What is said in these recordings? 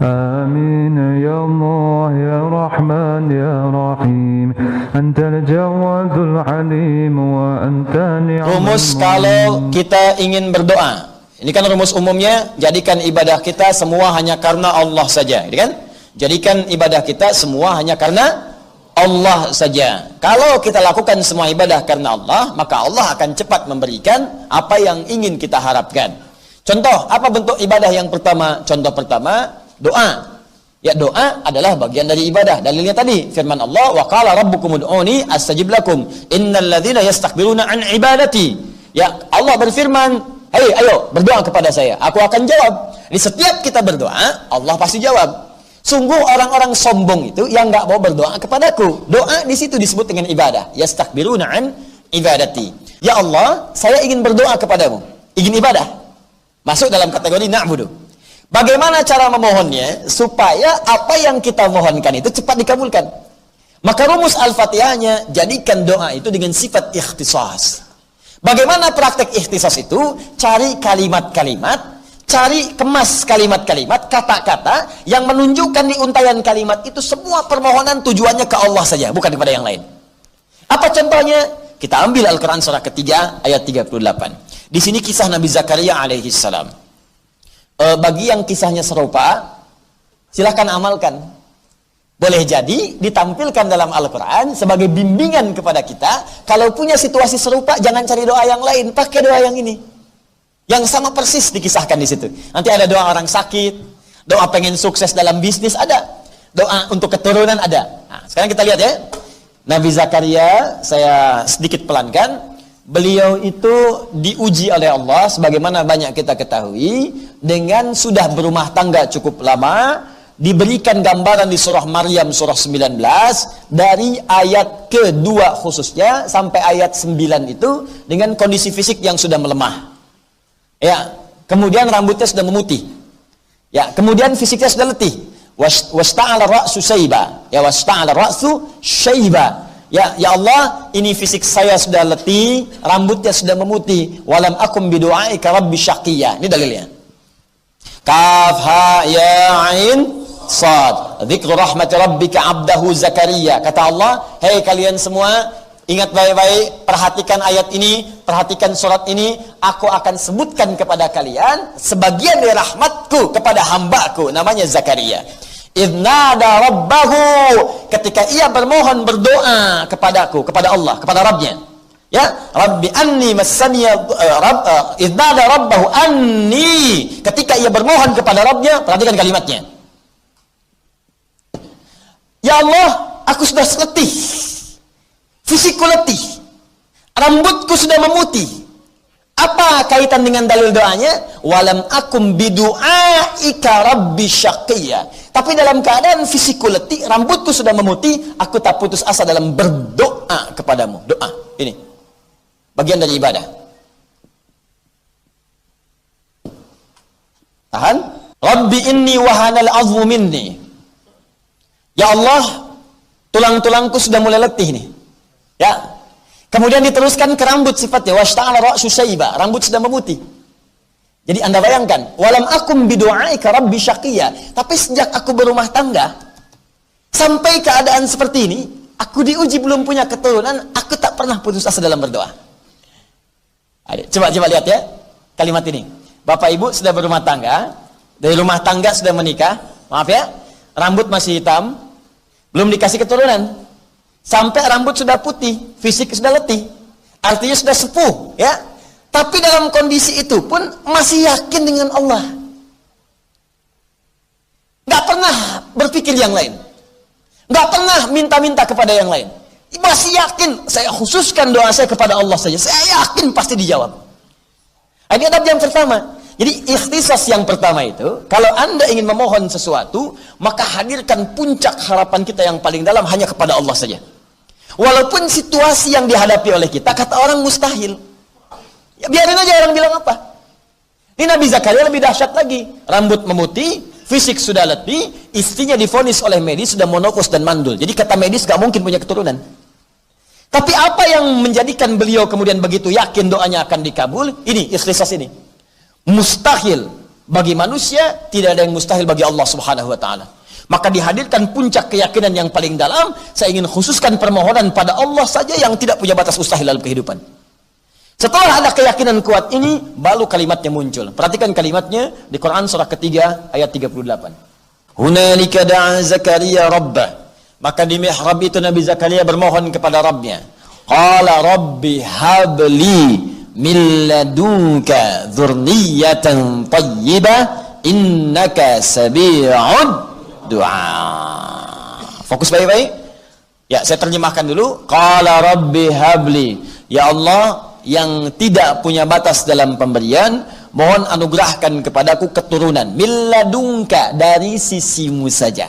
آمين يا الله يا رحمن يا رحيم أنت الجواد العليم وأنت نعم. Rumus kalau kita ingin berdoa, ini kan rumus umumnya, jadikan ibadah kita semua hanya karena Allah saja, gitu kan? Jadikan ibadah kita semua hanya karena Allah saja. Kalau kita lakukan semua ibadah karena Allah, maka Allah akan cepat memberikan apa yang ingin kita harapkan. Contoh, apa bentuk ibadah yang pertama? Contoh pertama, doa. Ya, doa adalah bagian dari ibadah. Dalilnya tadi firman Allah, wa qala rabbukum ud'uni astajib lakum innal ladzina yastakbiruna an ibadati. Ya, Allah berfirman, "Hei, ayo berdoa kepada saya, aku akan jawab." Di setiap kita berdoa, Allah pasti jawab. Sungguh orang-orang sombong itu yang enggak mau berdoa kepadaku. Doa di situ disebut dengan ibadah. Yastakbiruna an ibadati. Ya Allah, saya ingin berdoa kepadamu. Ingin ibadah. Masuk dalam kategori na'budu. Bagaimana cara memohonnya supaya apa yang kita mohonkan itu cepat dikabulkan? Maka rumus Al-Fatihahnya, jadikan doa itu dengan sifat ikhtisas. Bagaimana praktek ikhtisas itu? Cari kalimat-kalimat, cari kemas kalimat-kalimat, kata-kata yang menunjukkan di untayan kalimat itu semua permohonan tujuannya ke Allah saja, bukan kepada yang lain. Apa contohnya? Kita ambil Al-Quran surah ketiga ayat 38. Di sini kisah Nabi Zakaria alaihi salam. Bagi yang kisahnya serupa, silahkan amalkan. Boleh jadi ditampilkan dalam Al-Quran sebagai bimbingan kepada kita. Kalau punya situasi serupa, jangan cari doa yang lain, pakai doa yang ini. Yang sama persis dikisahkan di situ. Nanti ada doa orang sakit, doa pengen sukses dalam bisnis ada, doa untuk keturunan ada. Nah, sekarang kita lihat ya. Nabi Zakaria, saya sedikit pelankan. Beliau itu diuji oleh Allah sebagaimana banyak kita ketahui dengan sudah berumah tangga cukup lama, diberikan gambaran di surah Maryam surah 19 dari ayat kedua khususnya sampai ayat 9 itu dengan kondisi fisik yang sudah melemah. Ya, kemudian rambutnya sudah memutih. Ya, kemudian fisiknya sudah letih. Wasta'ala ra'su syaiba. Ya, wasta'ala ra'su syaiba. Ya Allah, ini fisik saya sudah letih, rambutnya sudah memutih. Walam akum bidu'aika rabbi syaqiyya. Ini dalilnya. Kaf ha ya ain sad. Dzikru rahmati rabbika 'abdahu Zakaria. Kata Allah, "Hei kalian semua, ingat baik-baik, perhatikan ayat ini, perhatikan surat ini. Aku akan sebutkan kepada kalian sebagian dari rahmatku kepada hambaku namanya Zakaria. Idnada rabbahu, ketika ia bermohon berdoa kepadaku, kepada Allah, kepada Rabbnya. Ya, Rabbi anni massaniya idnada rabbahu anni, ketika ia bermohon kepada Rabbnya, perhatikan kalimatnya. Ya Allah, aku sudah letih. Fisikku letih. Rambutku sudah memutih. Apa kaitan dengan dalil doanya? Walam akum bidu'aika rabbi syaqiyya. Tapi dalam keadaan fisikku letih, rambutku sudah memutih, aku tak putus asa dalam berdoa kepadamu. Doa. Ini. Bagian dari ibadah. Tahan. Rabbi inni wahanal azmu minni. Ya Allah, tulang-tulangku sudah mulai letih nih. Ya. Kemudian diteruskan ke rambut sifatnya, washta'ala ra'su syaiba, rambut sudah memutih. Jadi Anda bayangkan, walam akum bidu'aika rabbi syaqiyya. Tapi sejak aku berumah tangga sampai keadaan seperti ini, aku diuji belum punya keturunan, aku tak pernah putus asa dalam berdoa. Coba lihat ya kalimat ini. Bapak Ibu sudah berumah tangga, dari rumah tangga sudah menikah, maaf ya, rambut masih hitam, belum dikasih keturunan. Sampai rambut sudah putih, fisik sudah letih, artinya sudah sepuh, ya. Tapi dalam kondisi itu pun masih yakin dengan Allah. Nggak pernah berpikir yang lain, nggak pernah minta-minta kepada yang lain. Masih yakin, saya khususkan doa saya kepada Allah saja. Saya yakin pasti dijawab. Ini adab yang pertama. Jadi ikhtisas yang pertama itu, kalau Anda ingin memohon sesuatu, maka hadirkan puncak harapan kita yang paling dalam hanya kepada Allah saja. Walaupun situasi yang dihadapi oleh kita, kata orang mustahil. Ya biarin aja orang bilang apa. Ini Nabi Zakaria lebih dahsyat lagi. Rambut memutih, fisik sudah letih, istrinya divonis oleh medis sudah monokos dan mandul. Jadi kata medis gak mungkin punya keturunan. Tapi apa yang menjadikan beliau kemudian begitu yakin doanya akan dikabul? Ini ikhtisas ini. Mustahil Bagi manusia tidak ada yang mustahil bagi Allah Subhanahu wa taala. Maka dihadirkan puncak keyakinan yang paling dalam. Saya ingin khususkan permohonan pada Allah saja yang tidak punya batas mustahil dalam kehidupan. Setelah ada keyakinan kuat ini, baru kalimatnya muncul. Perhatikan kalimatnya di Quran surah ketiga ayat 38. Hunalika da'a Zakaria rabbah. Maka di mihrab itu Nabi Zakaria bermohon kepada Rabbnya. Qala rabbi habli min ladunka dzurriyyatan thayyibah innaka sami'ud doa. Fokus baik-baik. Ya, saya terjemahkan dulu. Qala rabbi habli. Ya Allah yang tidak punya batas dalam pemberian, mohon anugerahkan kepadaku keturunan. Milladunka, dari sisimu saja.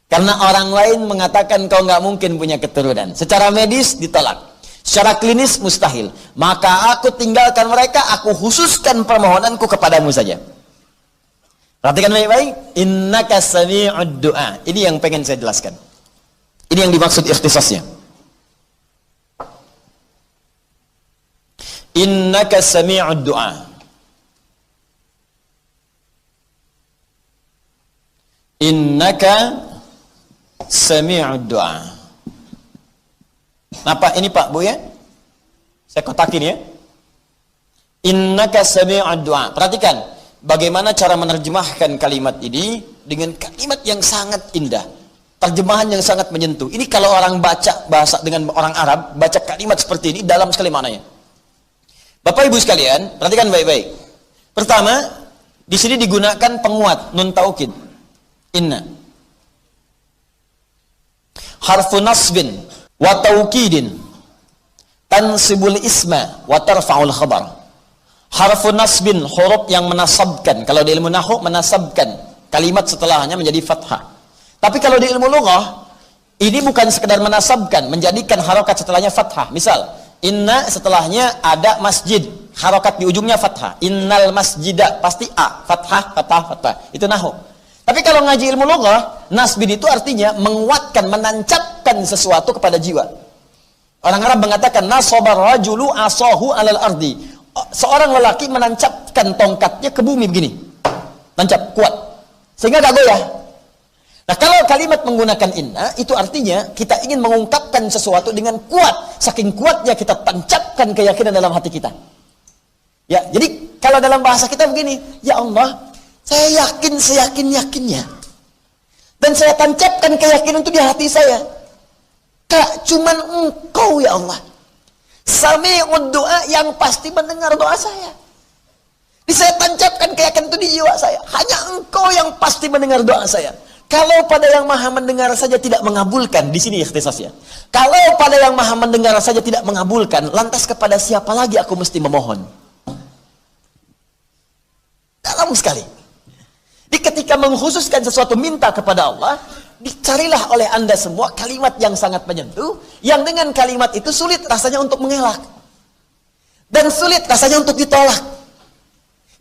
Karena orang lain mengatakan kau nggak mungkin punya keturunan. Secara medis ditolak. Secara klinis mustahil. Maka aku tinggalkan mereka, aku khususkan permohonanku kepadamu saja. Perhatikan baik-baik. Innaka sami'ud du'a. Ini yang pengen saya jelaskan. Ini yang dimaksud ikhtisasnya. Innaka sami'ud du'a. Innaka sami'ud du'a. Apa ini Pak Bu ya? Saya kotakin ya. Innaka sami'ud du'a. Perhatikan bagaimana cara menerjemahkan kalimat ini dengan kalimat yang sangat indah. Terjemahan yang sangat menyentuh. Ini kalau orang baca bahasa dengan orang Arab, baca kalimat seperti ini, dalam sekali maknanya. Bapak Ibu sekalian, perhatikan baik-baik. Pertama, di sini digunakan penguat nun taukid. Inna. Harfu nasbin wa taukidin tansibul isma wa tarfa'ul khabar. Harfu nasbin, huruf yang menasabkan. Kalau di ilmu nahwu menasabkan kalimat setelahnya menjadi fathah. Tapi kalau di ilmu lughah ini bukan sekedar menasabkan, menjadikan harokat setelahnya fathah. Misal, inna setelahnya ada masjid, harokat di ujungnya fathah. Innal masjida, pasti a, fathah, fathah, fathah. Itu nahwu. Tapi kalau ngaji ilmu lughah, nasbin itu artinya menguatkan, menancapkan sesuatu kepada jiwa. Orang Arab mengatakan nasabar rajulu asahu alal ardi. Seorang lelaki menancapkan tongkatnya ke bumi begini, tancap, kuat, sehingga gak goyah. Nah, kalau kalimat menggunakan inna, itu artinya kita ingin mengungkapkan sesuatu dengan kuat. Saking kuatnya kita tancapkan keyakinan dalam hati kita. Ya, jadi kalau dalam bahasa kita begini, ya Allah, saya yakin seyakin-yakinnya, dan saya tancapkan keyakinan itu di hati saya. Kak, cuman Engkau ya Allah, Sami'ud doa, yang pasti mendengar doa saya. Jadi saya tancapkan keyakinan itu di jiwa saya. Hanya Engkau yang pasti mendengar doa saya. Kalau pada yang maha mendengar saja tidak mengabulkan, di sini ikhtisasnya. Kalau pada yang maha mendengar saja tidak mengabulkan, lantas kepada siapa lagi aku mesti memohon? Dalam sekali. Jadi ketika mengkhususkan sesuatu minta kepada Allah, dicarilah oleh Anda semua kalimat yang sangat menyentuh, yang dengan kalimat itu sulit rasanya untuk mengelak, dan sulit rasanya untuk ditolak.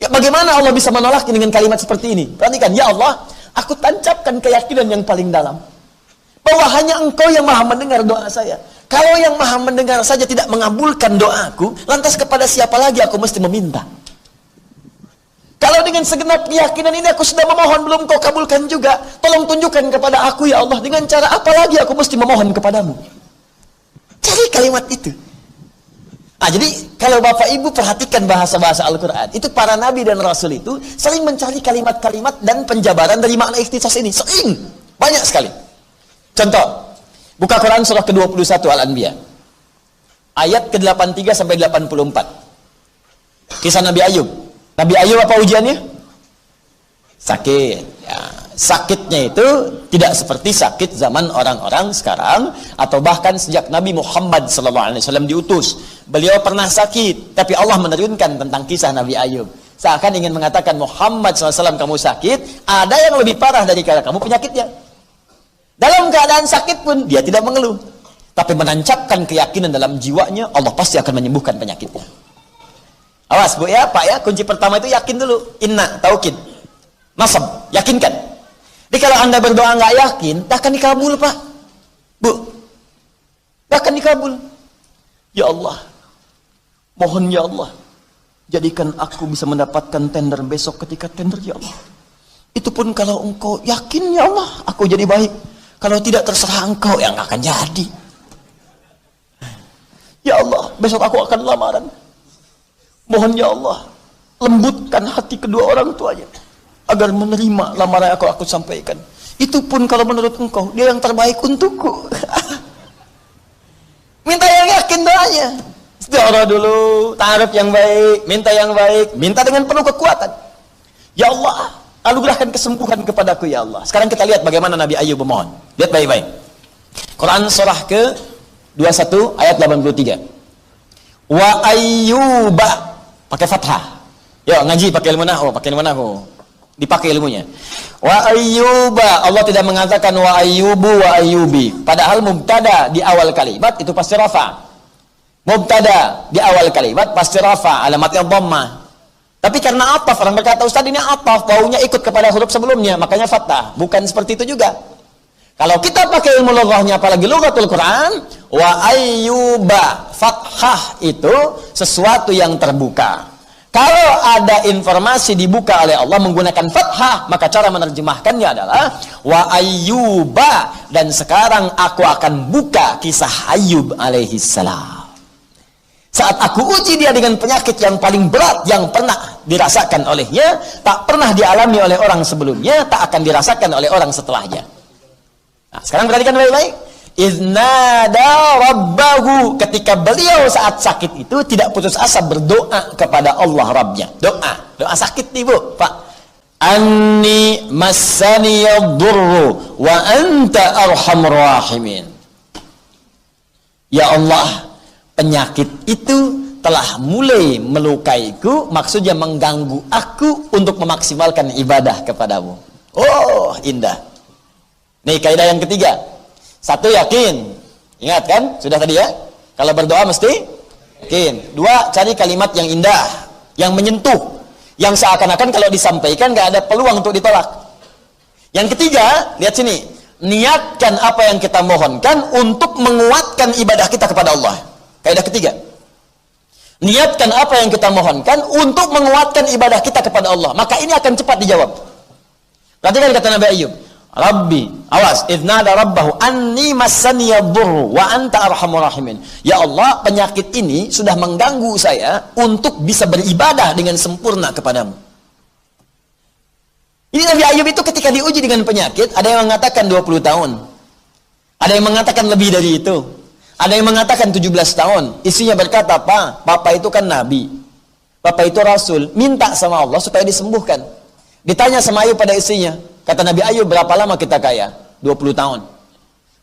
Ya, bagaimana Allah bisa menolak dengan kalimat seperti ini? Perhatikan, ya Allah, aku tancapkan keyakinan yang paling dalam, bahwa hanya Engkau yang maha mendengar doa saya. Kalau yang maha mendengar saja tidak mengabulkan doaku, lantas kepada siapa lagi aku mesti meminta? Kalau dengan segenap keyakinan ini aku sudah memohon, belum Kau kabulkan juga, tolong tunjukkan kepada aku ya Allah, dengan cara apa lagi aku mesti memohon kepadamu? Cari kalimat itu. Jadi kalau Bapak Ibu perhatikan bahasa-bahasa Al-Quran, itu para Nabi dan Rasul itu sering mencari kalimat-kalimat dan penjabaran dari makna ikhtisas ini. Sering, banyak sekali. Contoh, buka Quran surah ke-21 Al-Anbiya, ayat ke-83 sampai 84. Kisah Nabi Ayub. Nabi Ayub apa ujiannya? Sakit. Ya, sakitnya itu tidak seperti sakit zaman orang-orang sekarang, atau bahkan sejak Nabi Muhammad SAW diutus. Beliau pernah sakit, tapi Allah menurunkan tentang kisah Nabi Ayub. Seakan ingin mengatakan, Muhammad SAW kamu sakit, ada yang lebih parah dari kamu penyakitnya. Dalam keadaan sakit pun dia tidak mengeluh, tapi menancapkan keyakinan dalam jiwanya, Allah pasti akan menyembuhkan penyakitnya. Awas Bu ya, Pak ya, kunci pertama itu yakin dulu. Inna, taukid, nasab, yakinkan. Jadi kalau Anda berdoa nggak yakin, tak akan dikabul Pak, Bu, tak akan dikabul. Ya Allah, mohon ya Allah, Jadikan aku bisa mendapatkan tender besok ketika tender, ya Allah. Itu pun kalau engkau yakin, ya Allah, aku jadi baik. Kalau tidak, terserah engkau yang akan jadi. Ya Allah, besok aku akan lamaran. Mohon ya Allah, lembutkan hati kedua orang tuanya agar menerima lamaran yang aku sampaikan. Itu pun kalau menurut engkau, dia yang terbaik untukku. Minta yang yakin doanya. Istighfar dulu, ta'aruf yang baik, minta yang baik, minta dengan penuh kekuatan. Ya Allah, anugerahkan kesembuhan kepadaku, ya Allah. Sekarang kita lihat bagaimana Nabi Ayub memohon. Lihat baik-baik. Quran surah ke 21 ayat 83. Wa ayyuba, pakai fathah. Yo, ngaji pakai ilmu nahwu, dipakai ilmunya. Wa ayyuba, Allah tidak mengatakan wa ayyubu wa ayyubi. Padahal mubtada di awal kalimat itu pasti rafa. Mubtada di awal kalimat pasti rafa, alamatnya dhammah. Tapi karena ataf, orang berkata, Ustaz ini ataf, wawunya ikut kepada huruf sebelumnya, makanya fathah. Bukan seperti itu juga. Kalau kita pakai ilmu lughahnya, apalagi lughatul Quran, wa ayyuba, fathah itu sesuatu yang terbuka. Kalau ada informasi dibuka oleh Allah menggunakan fathah, maka cara menerjemahkannya adalah wa ayyuba, dan sekarang aku akan buka kisah Ayub alaihi salam. Saat aku uji dia dengan penyakit yang paling berat yang pernah dirasakan olehnya, tak pernah dialami oleh orang sebelumnya, tak akan dirasakan oleh orang setelahnya. Nah, sekarang perhatikan baik-baik. Iznada rabbahu, ketika beliau saat sakit itu tidak putus asa berdoa kepada Allah Rabbnya. Doa sakit nih Bu, Pak. Anni massani yadurru wa anta arhamur rahimin. Ya Allah, penyakit itu telah mulai melukaiku, maksudnya mengganggu aku untuk memaksimalkan ibadah kepadamu. Oh, indah. Nih kaidah yang ketiga. Satu, yakin. Ingat kan? Sudah tadi ya? Kalau berdoa mesti yakin. Dua, cari kalimat yang indah, yang menyentuh, yang seakan-akan kalau disampaikan gak ada peluang untuk ditolak. Yang ketiga, lihat sini. Niatkan apa yang kita mohonkan untuk menguatkan ibadah kita kepada Allah. Kaidah ketiga. Niatkan apa yang kita mohonkan untuk menguatkan ibadah kita kepada Allah. Maka ini akan cepat dijawab. Perhatikan kata Nabi Ayub. Rabbi, awas, idnada rabbahu anni massani yadurru wa anta arhamur rahimin. Ya Allah, penyakit ini sudah mengganggu saya untuk bisa beribadah dengan sempurna kepadamu. Ini Nabi Ayub itu ketika diuji dengan penyakit, ada yang mengatakan 20 tahun. Ada yang mengatakan lebih dari itu. Ada yang mengatakan 17 tahun. Istrinya berkata, Papa itu kan Nabi. Papa itu Rasul. Minta sama Allah supaya disembuhkan. Ditanya sama Ayub pada istrinya. Kata Nabi Ayub, berapa lama kita kaya? 20 tahun.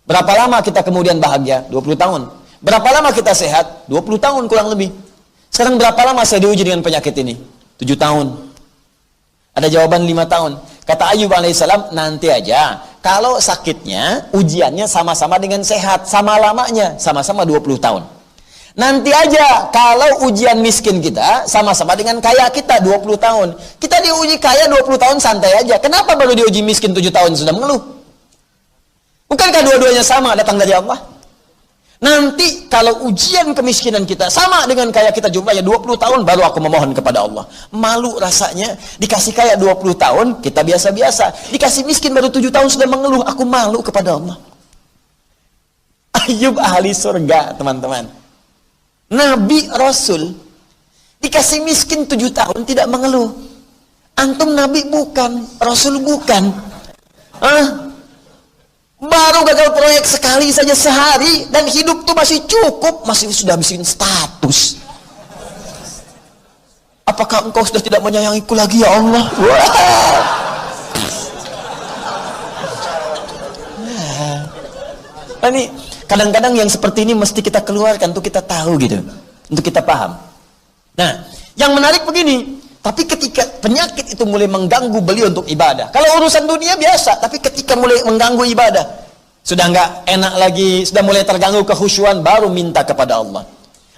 Berapa lama kita kemudian bahagia? 20 tahun. Berapa lama kita sehat? 20 tahun kurang lebih. Sekarang berapa lama saya diuji dengan penyakit ini? 7 tahun. Ada jawaban 5 tahun. Kata Ayub alaihissalam, nanti aja. Kalau sakitnya, ujiannya sama-sama dengan sehat. Sama lamanya, sama-sama 20 tahun. Nanti aja, kalau ujian miskin kita, sama-sama dengan kaya kita 20 tahun. Kita diuji kaya 20 tahun santai aja. Kenapa baru diuji miskin 7 tahun sudah mengeluh? Bukankah dua-duanya sama datang dari Allah? Nanti kalau ujian kemiskinan kita sama dengan kaya kita jumlahnya 20 tahun, baru aku memohon kepada Allah. Malu rasanya, dikasih kaya 20 tahun, kita biasa-biasa. Dikasih miskin baru 7 tahun sudah mengeluh, aku malu kepada Allah. Ayub ahli surga, teman-teman. Nabi Rasul dikasih miskin 7 tahun tidak mengeluh. Antum Nabi bukan, Rasul bukan. Baru gagal proyek sekali saja sehari dan hidup tuh masih cukup, masih sudah bikin status. Apakah engkau sudah tidak menyayangiku lagi ya Allah? Ini kadang-kadang yang seperti ini mesti kita keluarkan untuk kita tahu gitu, untuk kita paham. Nah, yang menarik begini, tapi ketika penyakit itu mulai mengganggu beliau untuk ibadah. Kalau urusan dunia biasa, tapi ketika mulai mengganggu ibadah, sudah nggak enak lagi, sudah mulai terganggu kehusyuan, baru minta kepada Allah.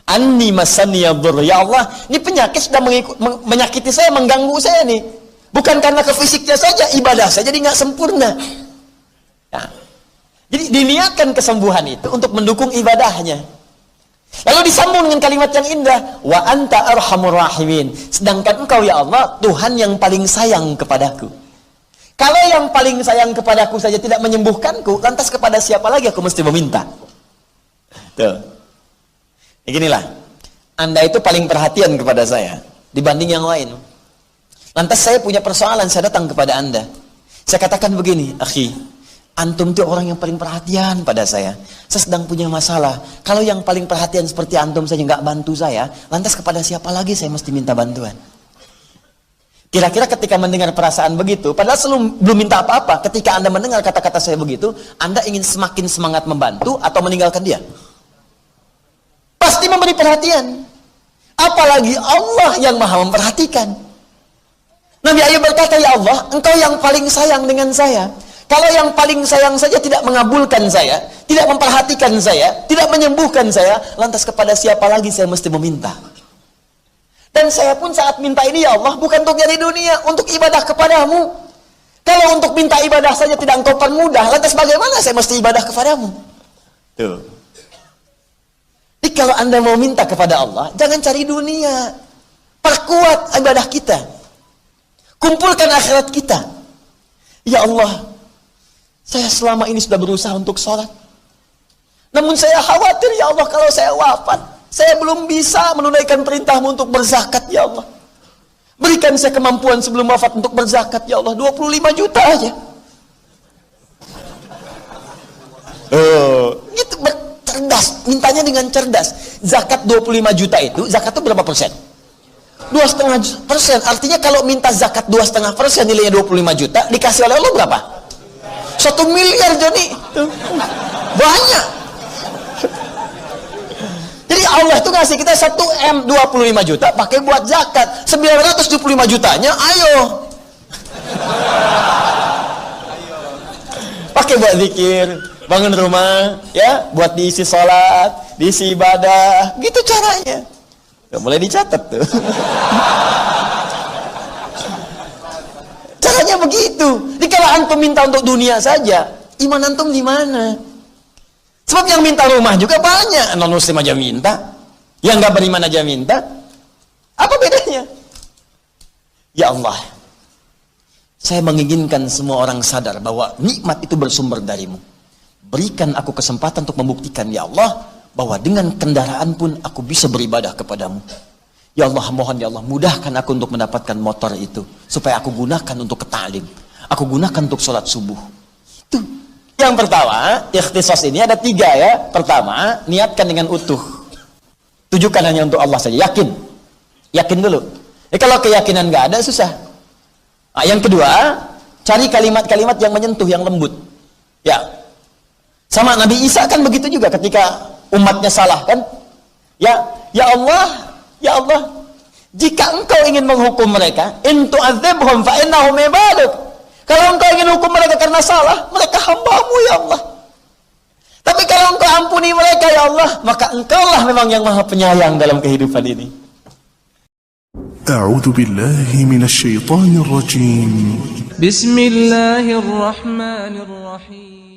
Anni massani yadurru, ya Allah, ini penyakit sudah menyakiti saya, mengganggu saya nih. Bukan karena ke fisiknya saja, ibadah saya jadi nggak sempurna. Nah, jadi diniatkan kesembuhan itu untuk mendukung ibadahnya. Lalu disambung dengan kalimat yang indah, wa anta arhamur rahimin. Sedangkan engkau ya Allah, Tuhan yang paling sayang kepadaku. Kalau yang paling sayang kepadaku saja tidak menyembuhkanku, lantas kepada siapa lagi aku mesti meminta? Tuh. Beginilah. Anda itu paling perhatian kepada saya dibanding yang lain. Lantas saya punya persoalan, saya datang kepada Anda. Saya katakan begini, akhi, antum itu orang yang paling perhatian pada saya. Saya sedang punya masalah. Kalau yang paling perhatian seperti antum saja nggak bantu saya, lantas kepada siapa lagi saya mesti minta bantuan? Kira-kira ketika mendengar perasaan begitu, padahal belum minta apa-apa, ketika Anda mendengar kata-kata saya begitu, Anda ingin semakin semangat membantu atau meninggalkan dia? Pasti memberi perhatian. Apalagi Allah yang maha memperhatikan. Nabi Ayub berkata, ya Allah, engkau yang paling sayang dengan saya. Kalau yang paling sayang saja tidak mengabulkan saya, tidak memperhatikan saya, tidak menyembuhkan saya, lantas kepada siapa lagi saya mesti meminta? Dan saya pun saat minta ini, ya Allah, bukan untuk dari dunia, untuk ibadah kepadamu. Kalau untuk minta ibadah saja tidak engkau permudah, lantas bagaimana saya mesti ibadah kepadamu? Tuh. Jadi kalau Anda mau minta kepada Allah, jangan cari dunia. Perkuat ibadah kita. Kumpulkan akhirat kita. Ya Allah, saya selama ini sudah berusaha untuk sholat. Namun saya khawatir, ya Allah, kalau saya wafat, saya belum bisa menunaikan perintahmu untuk berzakat, ya Allah. Berikan saya kemampuan sebelum wafat untuk berzakat, ya Allah. 25 juta aja. Itu cerdas, mintanya dengan cerdas. Zakat 25 juta itu, zakat itu berapa persen? 2,5%. Artinya kalau minta zakat 2,5%, nilainya 25 juta, dikasih oleh Allah berapa? 1 miliar, Joni. Banyak. Jadi Allah itu ngasih kita 1 M, 25 juta, pakai buat zakat. 975 jutanya, ayo. Pakai buat zikir, bangun rumah, ya, buat diisi sholat, diisi ibadah, gitu caranya. Udah mulai dicatat tuh. Caranya begitu. Jadi kalau antum minta untuk dunia saja, iman antum di mana? Sebab yang minta rumah juga banyak. Non muslim aja minta, yang nggak beriman aja minta. Apa bedanya? Ya Allah, saya menginginkan semua orang sadar bahwa nikmat itu bersumber darimu. Berikan aku kesempatan untuk membuktikan, ya Allah, bahwa dengan kendaraan pun aku bisa beribadah kepadamu. Ya Allah, mohon ya Allah, mudahkan aku untuk mendapatkan motor itu, supaya aku gunakan untuk ke ta'lim, aku gunakan untuk sholat subuh. Itu yang pertama. Ikhtisas ini ada 3 ya. Pertama, niatkan dengan utuh, tujukan hanya untuk Allah saja, yakin dulu. Kalau keyakinan nggak ada, susah. Nah, yang kedua, cari kalimat-kalimat yang menyentuh, yang lembut. Ya, sama Nabi Isa kan begitu juga ketika umatnya salah kan? Ya Allah, ya Allah, jika engkau ingin menghukum mereka, in tu'adzibhum fa innahum ibaduk. Kalau engkau ingin hukum mereka karena salah, mereka hamba-Mu ya Allah. Tapi kalau engkau ampuni mereka ya Allah, maka engkaulah memang yang maha penyayang dalam kehidupan ini. A'udzu billahi minasy syaithanir rajim. Bismillahirrahmanirrahim.